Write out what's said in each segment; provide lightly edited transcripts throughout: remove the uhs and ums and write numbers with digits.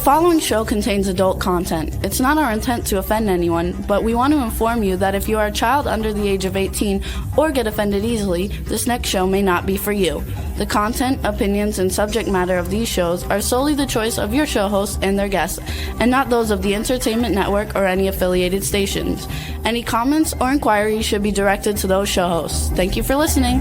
following show contains adult content. It's not our intent to offend anyone, but we want to inform you that if you are a child under the age of 18 or get offended easily, this next show may not be for you. The content, opinions, and subject matter of these shows are solely the choice of your show hosts and their guests, and not those of the Entertainment Network or any affiliated stations. Any comments or inquiries should be directed to those show hosts. Thank you for listening.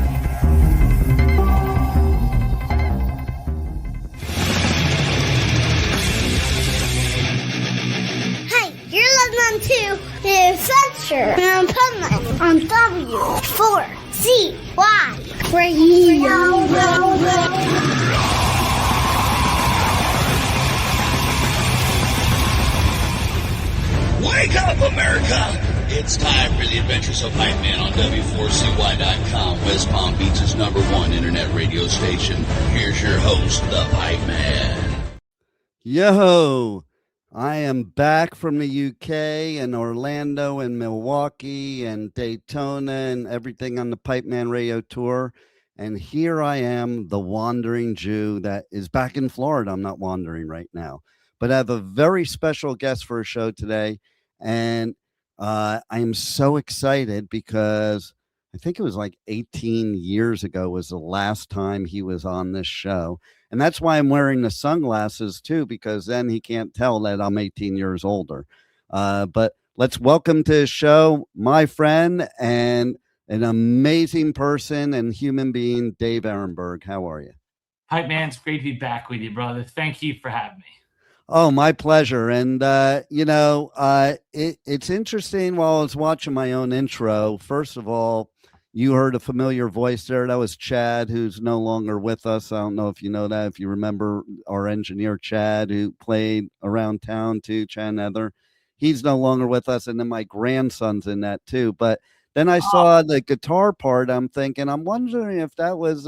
To the Adventure and Pipeman on W4CY Radio. Wake up, America! It's time for the Adventures of Pipeman on W4CY.com, West Palm Beach's #1 internet radio station. Here's your host, the Pipeman. Yo! I am back from the UK and Orlando and Milwaukee and Daytona and everything on the Pipeman Radio Tour. And here I am, the wandering Jew that is back in Florida. I'm not wandering right now, but I have a very special guest for a show today. And I am so excited because I think it was like 18 years ago was the last time he was on this show. And that's why I'm wearing the sunglasses, too, because then he can't tell that I'm 18 years older. But let's welcome to the show my friend and an amazing person and human being, Dave Aronberg. How are you? Hi, man. It's great to be back with you, brother. Thank you for having me. Oh, my pleasure. And, it's interesting while I was watching my own intro. First of all, you heard a familiar voice there. That was Chad, who's no longer with us. I don't know if you know that, if you remember our engineer, Chad, who played around town too, Chad Nether. He's no longer with us. And then my grandson's in that too. But then I saw the guitar part. I'm wondering if that was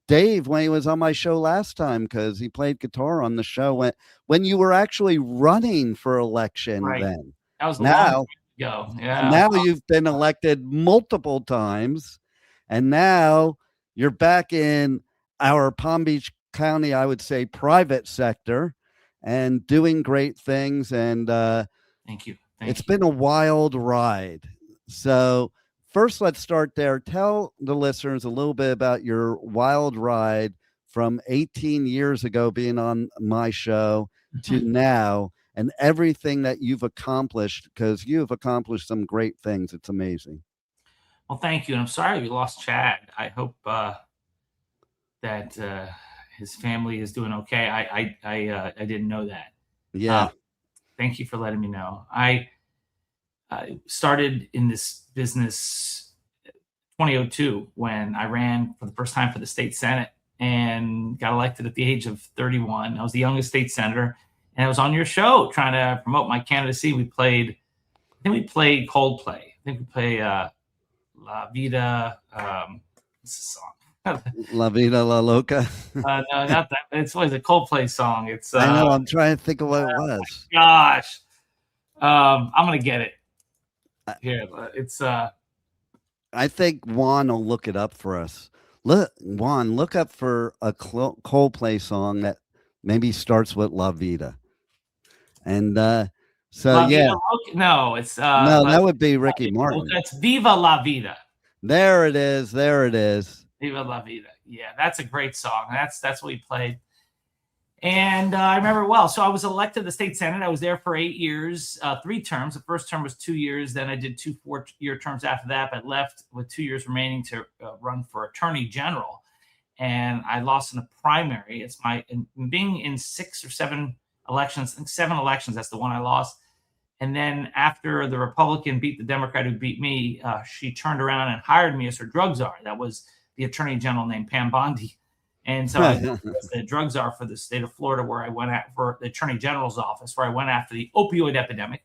Dave when he was on my show last time, because he played guitar on the show when you were actually running for election. Right. Then. That was now. Go. Yeah. Now you've been elected multiple times, and now you're back in our Palm Beach County, I would say, private sector, and doing great things. And thank you. It's been a wild ride. So first, let's start there. Tell the listeners a little bit about your wild ride from 18 years ago being on my show to now. And everything that you've accomplished, because you've accomplished some great things. It's amazing. Well, thank you. And I'm sorry we lost Chad. I hope that his family is doing okay. I didn't know that. Yeah. Thank you for letting me know. I started in this business 2002 when I ran for the first time for the state Senate and got elected at the age of 31. I was the youngest state senator. And I was on your show trying to promote my candidacy. We played Coldplay. I think we played La Vida. What's the song? La Vida La Loca. No, not that. It's always a Coldplay song. It's. I know. I'm trying to think of what it was. Gosh, I'm gonna get it. Here, it's. I think Juan will look it up for us. Juan, look up for a Coldplay song that maybe starts with La Vida. And so, La yeah. Vida, no, it's no, that would be Ricky Martin. That's Viva La Vida. There it is. Viva La Vida. Yeah, that's a great song. That's what we played. And I remember well. So I was elected to the state Senate. I was there for 8 years, 3 terms. The first term was 2 years. Then I did 2 4-year terms after that, but left with 2 years remaining to run for Attorney General. And I lost in a primary. It's being in 6 or 7 elections. I think 7 elections. That's the one I lost. And then after the Republican beat the Democrat who beat me, she turned around and hired me as her drug czar. That was the Attorney General named Pam Bondi. And so I was the drug czar for the state of Florida, where I went for the Attorney General's office, where I went after the opioid epidemic.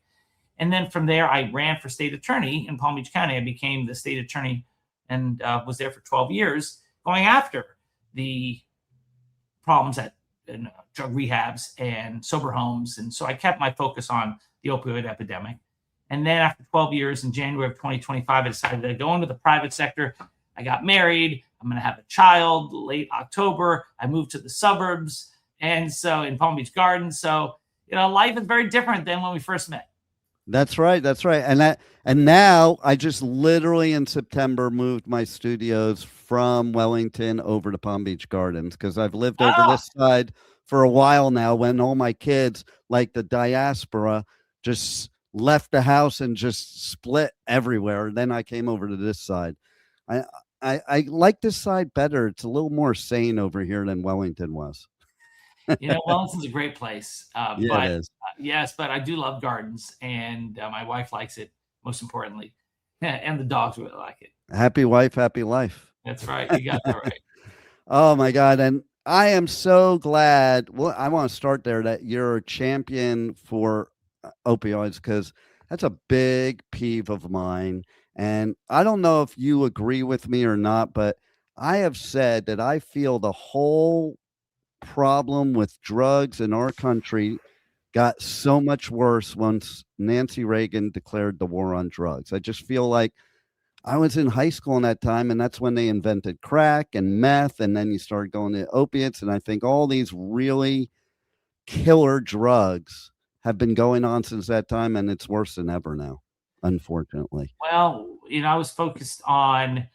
And then from there, I ran for state attorney in Palm Beach County. I became the state attorney and was there for 12 years going after the problems at drug rehabs and sober homes. And so I kept my focus on the opioid epidemic. And then after 12 years, in January of 2025, I decided to go into the private sector. I got married. I'm going to have a child late October. I moved to the suburbs. And so in Palm Beach Gardens. So life is very different than when we first met. That's right. That's right. And now I just literally in September moved my studios from Wellington over to Palm Beach Gardens because I've lived over this side for a while now when all my kids, like the diaspora, just left the house and just split everywhere. Then I came over to this side. I like this side better. It's a little more sane over here than Wellington was. Wellington's a great place. Yeah, but it is. Yes, but I do love gardens, and my wife likes it, most importantly, and the dogs really like it. Happy wife, happy life. That's right. You got that right. Oh my God. And I am so glad. Well, I want to start there that you're a champion for opioids because that's a big peeve of mine. And I don't know if you agree with me or not, but I have said that I feel the whole problem with drugs in our country got so much worse once Nancy Reagan declared the war on drugs. I just feel like I was in high school in that time, and that's when they invented crack and meth, and then you started going to opiates. And I think all these really killer drugs have been going on since that time, and it's worse than ever now, unfortunately. Well, I was focused on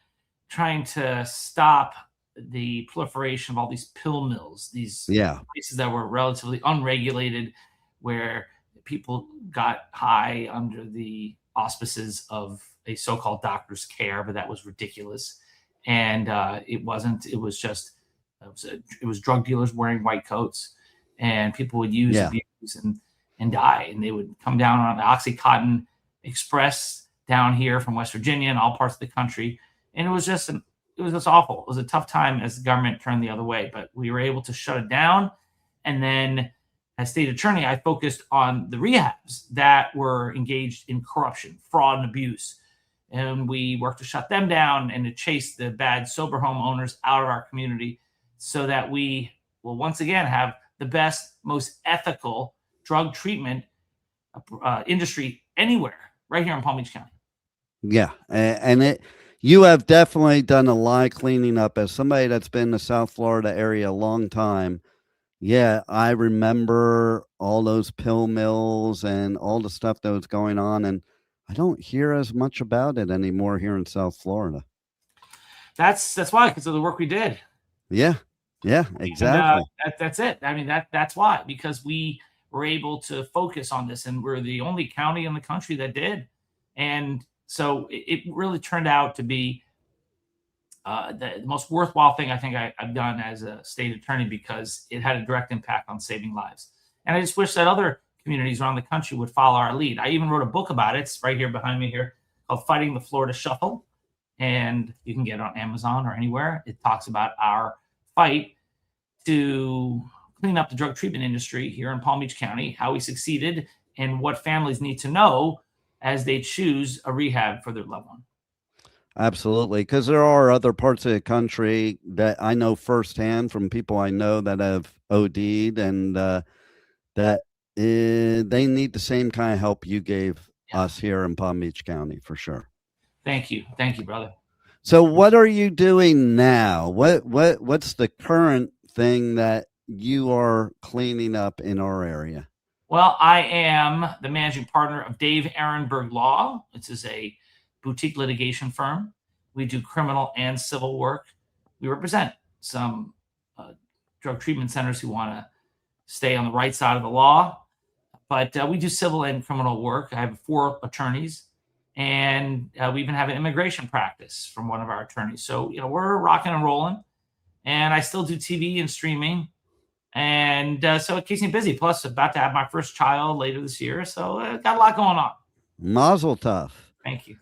trying to stop the proliferation of all these pill mills, these places that were relatively unregulated, where people got high under the auspices of a so-called doctor's care, but that was ridiculous. And it wasn't. It was just it was drug dealers wearing white coats, and people would use, abuse, and die. And they would come down on the Oxycontin Express down here from West Virginia and all parts of the country, and it was just awful. It was a tough time as the government turned the other way, but we were able to shut it down. And then as state attorney, I focused on the rehabs that were engaged in corruption, fraud, and abuse. And we worked to shut them down and to chase the bad sober home owners out of our community so that we will once again have the best, most ethical drug treatment industry anywhere right here in Palm Beach County. Yeah. And you have definitely done a lot of cleaning up. As somebody that's been in the South Florida area a long time, yeah, I remember all those pill mills and all the stuff that was going on, and I don't hear as much about it anymore here in South Florida. That's why, because of the work we did. Yeah, exactly. And, that's it. I mean, that's why, because we were able to focus on this, and we're the only county in the country that did. And so it really turned out to be the most worthwhile thing I think I've done as a state attorney, because it had a direct impact on saving lives. And I just wish that other communities around the country would follow our lead. I even wrote a book about it. It's right here behind me here, called Fighting the Florida Shuffle. And you can get it on Amazon or anywhere. It talks about our fight to clean up the drug treatment industry here in Palm Beach County, how we succeeded, and what families need to know as they choose a rehab for their loved one. Absolutely, because there are other parts of the country that I know firsthand from people I know that have OD'd, and that they need the same kind of help you gave us here in Palm Beach County, for sure. Thank you, brother. So, what are you doing now? What's the current thing that you are cleaning up in our area? Well, I am the managing partner of Dave Aronberg Law. This is a boutique litigation firm. We do criminal and civil work. We represent some drug treatment centers who want to stay on the right side of the law, but we do civil and criminal work. I have 4 attorneys, and we even have an immigration practice from one of our attorneys. So, we're rocking and rolling, and I still do TV and streaming. And so it keeps me busy. Plus, about to have my first child later this year. So got a lot going on. Mazel tov. Thank you.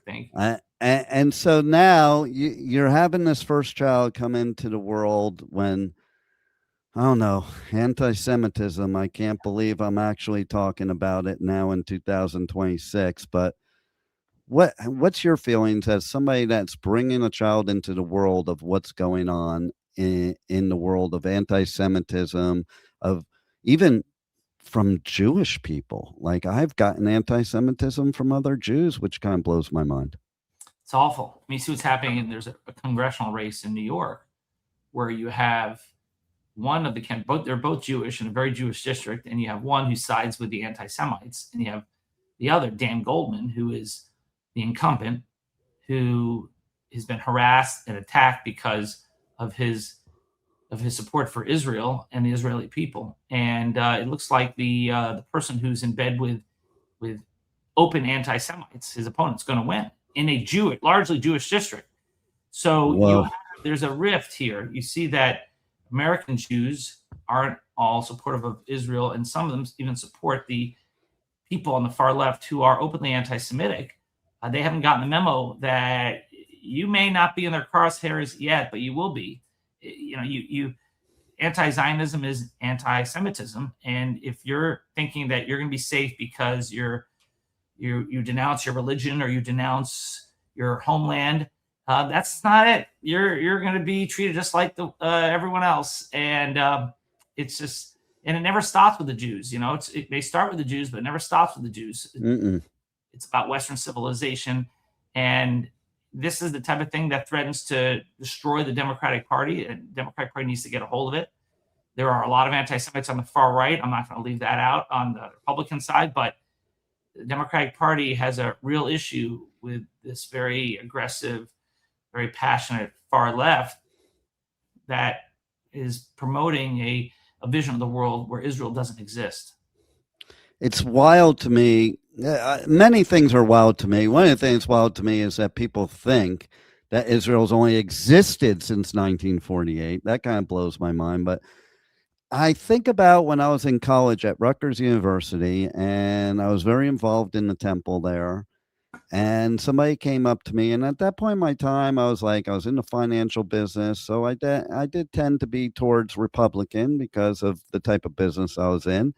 And so now you're having this first child come into the world when, I don't know, anti-Semitism. I can't believe I'm actually talking about it now in 2026. But what's your feelings as somebody that's bringing a child into the world of what's going on in the world of anti-Semitism, of even from Jewish people? Like, I've gotten anti-Semitism from other Jews, which kind of blows my mind. It's awful. I mean, see what's happening. And there's a congressional race in New York where you have one of the they're both Jewish in a very Jewish district, and you have one who sides with the anti-Semites, and you have the other, Dan Goldman, who is the incumbent, who has been harassed and attacked because of his support for Israel and the Israeli people. And it looks like the person who's in bed with open anti-Semites, his opponent's going to win in a largely Jewish district. So there's a rift here. You see that American Jews aren't all supportive of Israel, and some of them even support the people on the far left who are openly anti-Semitic. They haven't gotten the memo that you may not be in their crosshairs yet, but you will be. Anti-Zionism is anti-Semitism, and if you're thinking that you're going to be safe because you denounce your religion or you denounce your homeland, that's not it. You're going to be treated just like everyone else, and it's just, and it never stops with the Jews. They start with the Jews, but it never stops with the Jews. It's about Western civilization, and this is the type of thing that threatens to destroy the Democratic Party, and the Democratic Party needs to get a hold of it. There are a lot of anti-Semites on the far right. I'm not going to leave that out on the Republican side, but the Democratic Party has a real issue with this very aggressive, very passionate far left that is promoting a vision of the world where Israel doesn't exist. It's wild to me. Many things are wild to me. One of the things wild to me is that people think that Israel's only existed since 1948. That kind of blows my mind. But I think about when I was in college at Rutgers University, and I was very involved in the temple there. And somebody came up to me, and at that point in my time, I was in the financial business. So I did tend to be towards Republican because of the type of business I was in.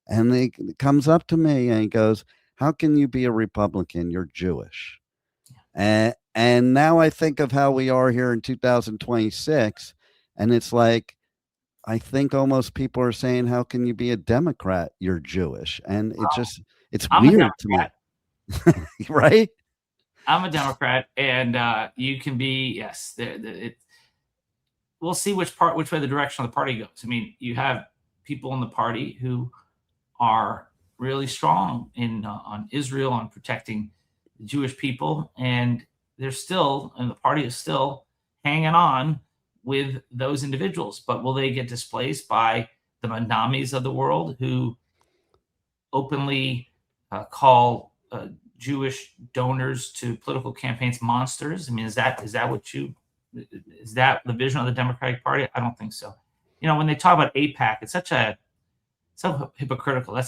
And he comes up to me and he goes, "How can you be a Republican? You're Jewish." And now I think of how we are here in 2026, and it's like, I think almost people are saying, "How can you be a Democrat? You're Jewish." And it's weird to me. Right? I'm a Democrat, and you can be, yes. We'll see which way the direction of the party goes. I mean, you have people in the party who are really strong on Israel, on protecting the Jewish people, and the party is still hanging on with those individuals. But will they get displaced by the Manamis of the world who openly call Jewish donors to political campaigns monsters? I mean, is that the vision of the Democratic Party? I don't think so. When they talk about AIPAC, it's so hypocritical.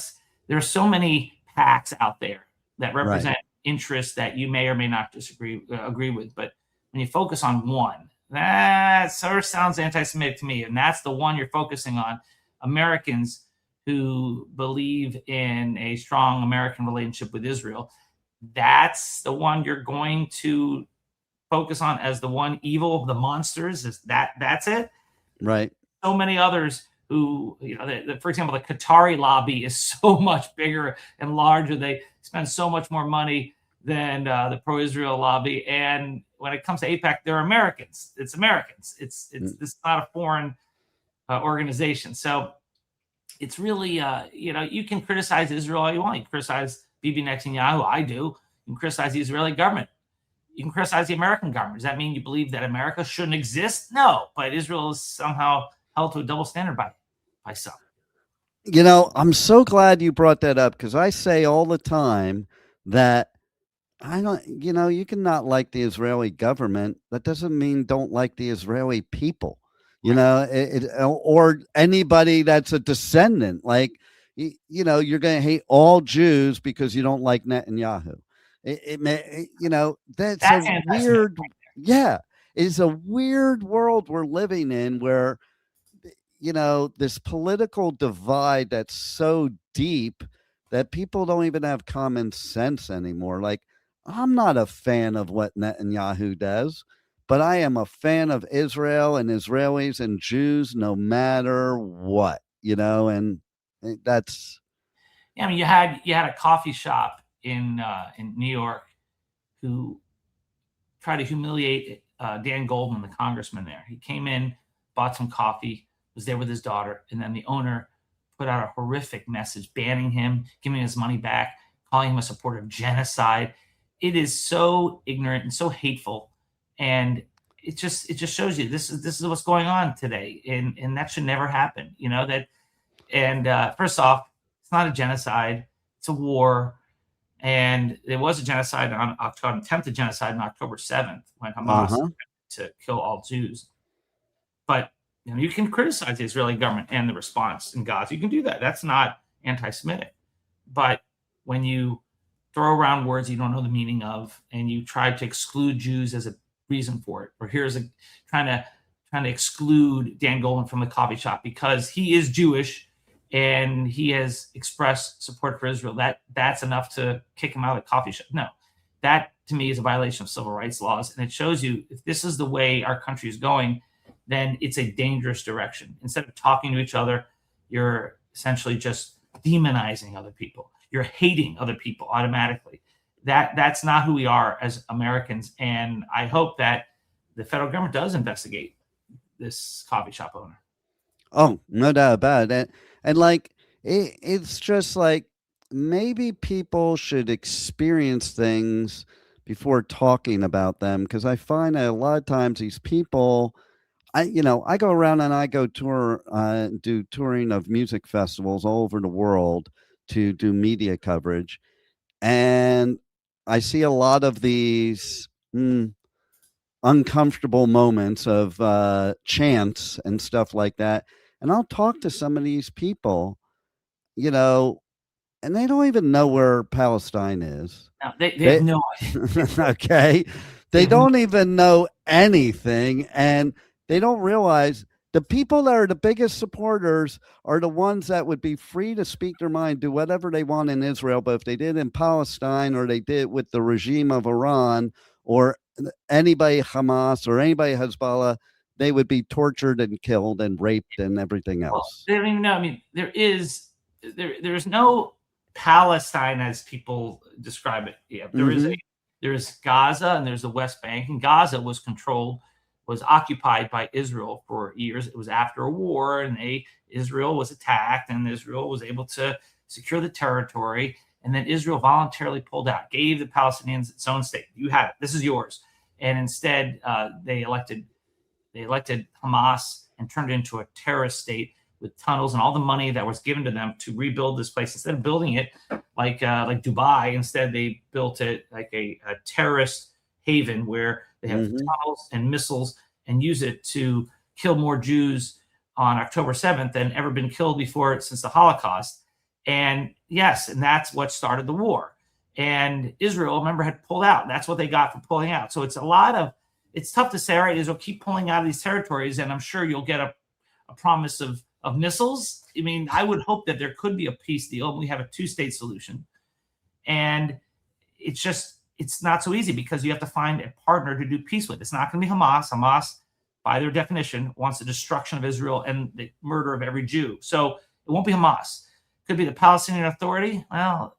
There are so many PACs out there that represent interests that you may or may not agree with. But when you focus on one, that sort of sounds anti-Semitic to me. And that's the one you're focusing on. Americans who believe in a strong American relationship with Israel. That's the one you're going to focus on as the one evil of the monsters. That's it? Right. So many others who, for example, the Qatari lobby is so much bigger and larger. They spend so much more money than the pro-Israel lobby. And when it comes to AIPAC, they're Americans. It's Americans. This is not a foreign organization. So it's really, you can criticize Israel all you want. You can criticize Bibi Netanyahu. I do. You can criticize the Israeli government. You can criticize the American government. Does that mean you believe that America shouldn't exist? No, but Israel is somehow held to a double standard by some. I'm so glad you brought that up, because I say all the time that you can not like the Israeli government. That doesn't mean don't like the Israeli people, or anybody that's a descendant. Like, you're going to hate all Jews because you don't like Netanyahu. That's a weird, it's a weird world we're living in where, this political divide that's so deep that people don't even have common sense anymore. Like, I'm not a fan of what Netanyahu does, but I am a fan of Israel and Israelis and Jews no matter what, and that's. Yeah, I mean, you had a coffee shop in New York who tried to humiliate Dan Goldman, the congressman there. He came in, bought some coffee. was there with his daughter, and then the owner put out a horrific message banning him, giving his money back, calling him a supporter of genocide. It is so ignorant and so hateful, and it just shows you this is what's going on today, and that should never happen. First off, it's not a genocide; it's a war. And there was a genocide attempted genocide on October 7th when Hamas attempted to kill all Jews. But you can criticize the Israeli government and the response in Gaza. You can do that. That's not anti-Semitic. But when you throw around words you don't know the meaning of, and you try to exclude Jews as a reason for it, or here's trying to exclude Dan Goldman from the coffee shop because he is Jewish and he has expressed support for Israel, that's enough to kick him out of the coffee shop. No, that to me is a violation of civil rights laws. And it shows you if this is the way our country is going, then it's a dangerous direction. Instead of talking to each other, you're essentially just demonizing other people. You're hating other people automatically. That's not who we are as Americans. And I hope that the federal government does investigate this coffee shop owner. Oh, no doubt about it. And it's just like maybe people should experience things before talking about them, because I find that a lot of times these people, I go around and I go do touring of music festivals all over the world to do media coverage, and I see a lot of these uncomfortable moments of chants and stuff like that. And I'll talk to some of these people, and they don't even know where Palestine is. No, they have no idea. Okay. They don't even know anything. And they don't realize the people that are the biggest supporters are the ones that would be free to speak their mind, do whatever they want in Israel. But if they did in Palestine, or they did with the regime of Iran, or anybody Hamas, or anybody Hezbollah, they would be tortured and killed and raped and everything else. Well, they don't even know. I mean, there's no Palestine as people describe it. Yeah, there's Gaza and there's the West Bank, and Gaza was occupied by Israel for years. It was after a war, and Israel was attacked, and Israel was able to secure the territory, and then Israel voluntarily pulled out, gave the Palestinians its own state. You have it. This is yours. And instead, they elected Hamas and turned it into a terrorist state with tunnels and all the money that was given to them to rebuild this place. Instead of building it like Dubai, instead they built it like a terrorist haven where they have tunnels and missiles, and use it to kill more Jews on October 7th than ever been killed before since the Holocaust. And yes, and that's what started the war. And Israel, remember, had pulled out. That's what they got for pulling out. So it's tough to say, all right, Israel, keep pulling out of these territories, and I'm sure you'll get a promise of missiles. I mean, I would hope that there could be a peace deal, and we have a two-state solution. And it's not so easy, because you have to find a partner to do peace with. It's not going to be Hamas. Hamas, by their definition, wants the destruction of Israel and the murder of every Jew. So it won't be Hamas. It could be the Palestinian Authority. Well,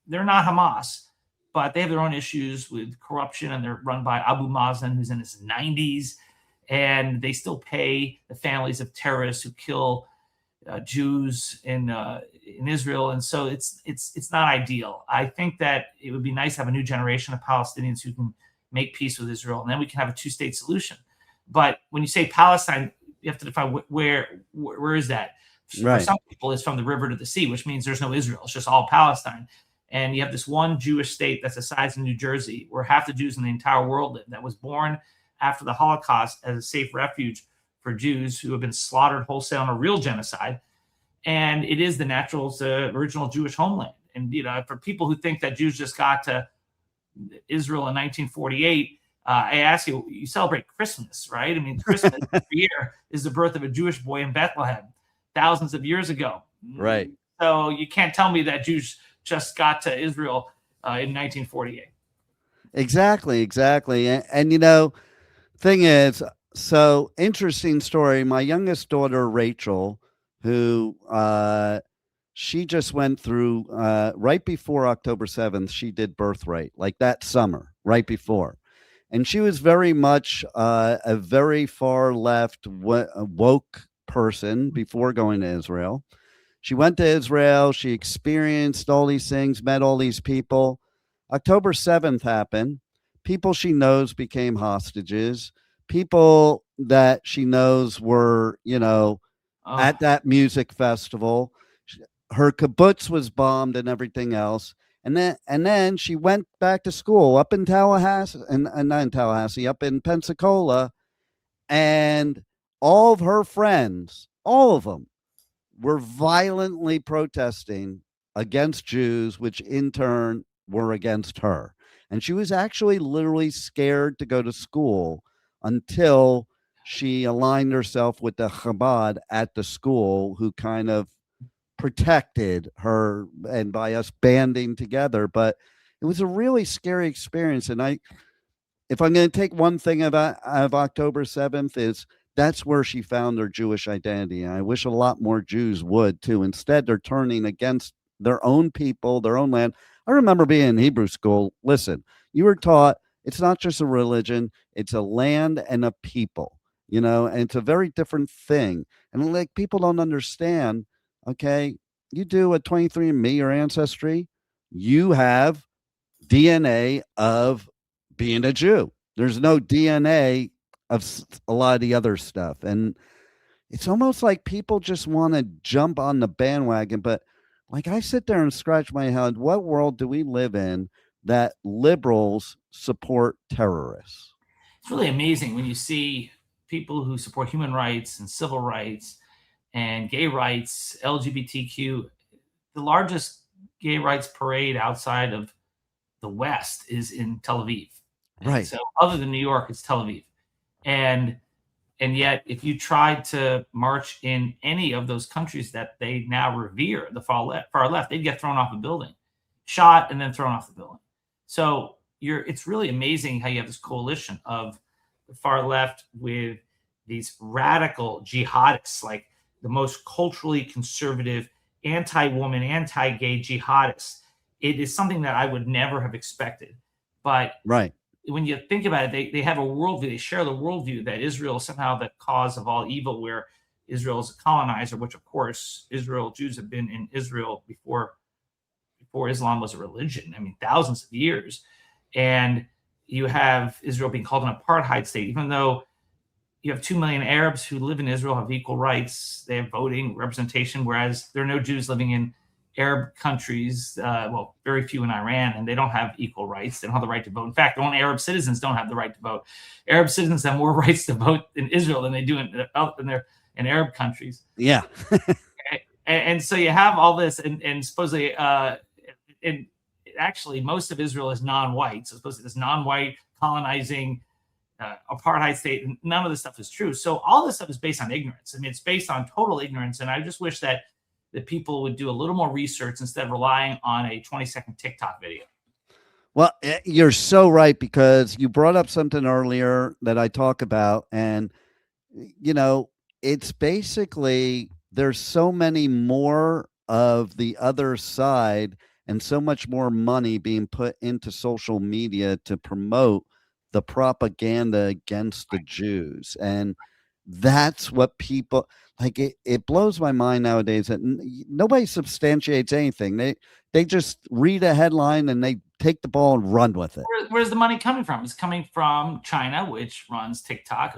they're not Hamas, but they have their own issues with corruption, and they're run by Abu Mazen, who's in his 90s, and they still pay the families of terrorists who kill Jews in Israel, and so it's not ideal. I think that it would be nice to have a new generation of Palestinians who can make peace with Israel, and then we can have a two-state solution. But when you say Palestine, you have to define where is that? Right. For some people, it's from the river to the sea, which means there's no Israel. It's just all Palestine. And you have this one Jewish state that's the size of New Jersey, where half the Jews in the entire world live, that was born after the Holocaust as a safe refuge for Jews who have been slaughtered wholesale in a real genocide. And it is the original Jewish homeland. And, for people who think that Jews just got to Israel in 1948, I ask you, you celebrate Christmas, right? I mean, Christmas every year is the birth of a Jewish boy in Bethlehem thousands of years ago. Right. So you can't tell me that Jews just got to Israel in 1948. Exactly. And thing is, so interesting story. My youngest daughter, Rachel, who she just went through right before October 7th, she did birthright, like that summer, right before. And she was very much a very far left woke person before going to Israel. She went to Israel. She experienced all these things, met all these people. October 7th happened. People she knows became hostages. People that she knows were, at that music festival. Her kibbutz was bombed and everything else. And then she went back to school up in Tallahassee, and not in Tallahassee, up in Pensacola. And all of her friends, all of them, were violently protesting against Jews, which in turn were against her. And she was actually literally scared to go to school until she aligned herself with the Chabad at the school, who kind of protected her, and by us banding together. But it was a really scary experience. And if I'm going to take one thing out of October 7th, is that's where she found her Jewish identity. And I wish a lot more Jews would too. Instead, they're turning against their own people, their own land. I remember being in Hebrew school. Listen, you were taught it's not just a religion, it's a land and a people, and it's a very different thing. And like, people don't understand, okay, you do a 23andMe or Ancestry, you have DNA of being a Jew. There's no DNA of a lot of the other stuff. And it's almost like people just want to jump on the bandwagon. But like, I sit there and scratch my head, what world do we live in that liberals support terrorists? It's really amazing when you see people who support human rights and civil rights and gay rights, LGBTQ. The largest gay rights parade outside of the West is in Tel Aviv. Right. So other than New York, it's Tel Aviv. And yet, if you tried to march in any of those countries that they now revere, the far left, they'd get thrown off a building, shot, and then thrown off the building. So it's really amazing how you have this coalition of the far left with these radical jihadists, like the most culturally conservative, anti-woman, anti-gay jihadists. It is something that I would never have expected. But right. When you think about it, they have a worldview. They share the worldview that Israel is somehow the cause of all evil, where Israel is a colonizer, which, of course, Jews have been in Israel before Islam was a religion. I mean, thousands of years. And you have Israel being called an apartheid state, even though you have 2 million Arabs who live in Israel, have equal rights. They have voting representation, whereas there are no Jews living in Arab countries, very few in Iran, and they don't have equal rights. They don't have the right to vote. In fact, their own Arab citizens don't have the right to vote. Arab citizens have more rights to vote in Israel than they do in Arab countries. Yeah. and so you have all this, and supposedly, and actually most of Israel is non-white. So supposedly this non-white colonizing apartheid state, and none of this stuff is true. So all this stuff is based on ignorance. I mean, it's based on total ignorance. And I just wish that people would do a little more research instead of relying on a 20-second TikTok video. Well, you're so right, because you brought up something earlier that I talk about, and, it's basically, there's so many more of the other side and so much more money being put into social media to promote the propaganda against the Jews. And that's what people like. It blows my mind nowadays that nobody substantiates anything. They just read a headline and they take the ball and run with it. Where's the money coming from? It's coming from China, which owns TikTok.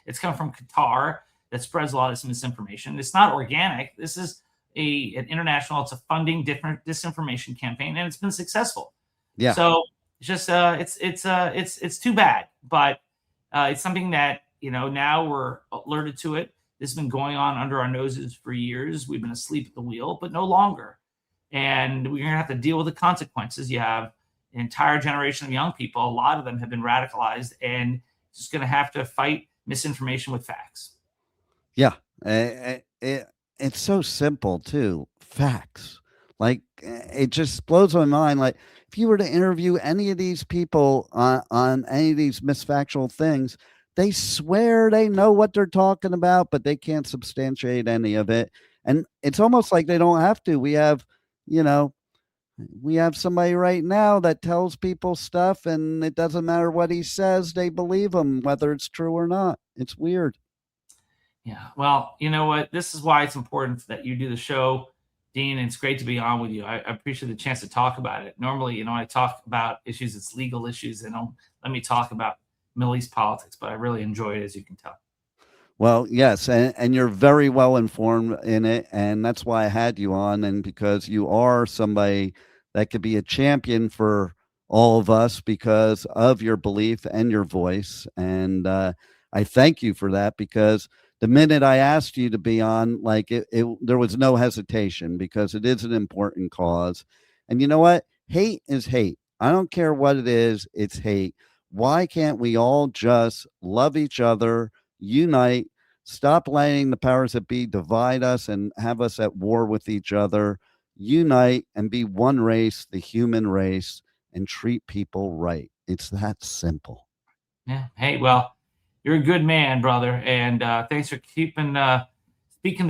It's coming from Qatar, that spreads a lot of this misinformation. It's not organic. This is an international. It's a funding different disinformation campaign, and it's been successful. Yeah. So just it's too bad, but it's something that now we're alerted to it. This has been going on under our noses for years. We've been asleep at the wheel, but no longer. And we're going to have to deal with the consequences. You have an entire generation of young people. A lot of them have been radicalized, and just going to have to fight misinformation with facts. Yeah. It's so simple too. Facts. Like, it just blows my mind. Like, if you were to interview any of these people on any of these misfactual things, they swear they know what they're talking about, but they can't substantiate any of it. And it's almost like they don't have to. We have somebody right now that tells people stuff, and it doesn't matter what he says, they believe him, whether it's true or not. It's weird. Yeah. Well, you know what? This is why it's important that you do the show, Dean. And it's great to be on with you. I appreciate the chance to talk about it. Normally, I talk about issues, it's legal issues. And don't let me talk about Middle East politics, but I really enjoy it, as you can tell. Well, yes, and you're very well informed in it, and that's why I had you on, and because you are somebody that could be a champion for all of us because of your belief and your voice. And I thank you for that, because the minute I asked you to be on, there was no hesitation, because it is an important cause. And you know what? Hate is hate. I don't care what it is, it's hate. Why can't we all just love each other, unite, stop letting the powers that be divide us and have us at war with each other, unite and be one race, the human race, and treat people right? It's that simple. Yeah. Hey, well, you're a good man, brother. And thanks for speaking the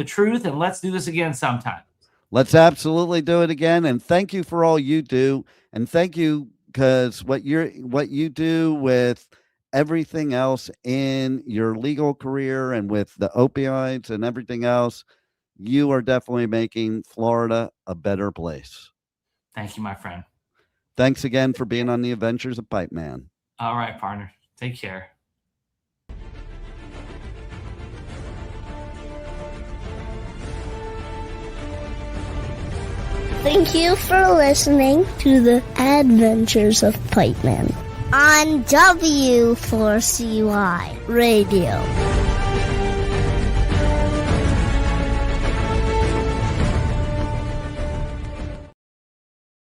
truth. And let's do this again sometime. Let's absolutely do it again. And thank you for all you do. And thank you, because what you do with everything else in your legal career and with the opioids and everything else, you are definitely making Florida a better place. Thank you, my friend. Thanks again for being on the Adventures of Pipeman. All right, partner. Take care. Thank you for listening to the Adventures of Pipeman on W4CY Radio.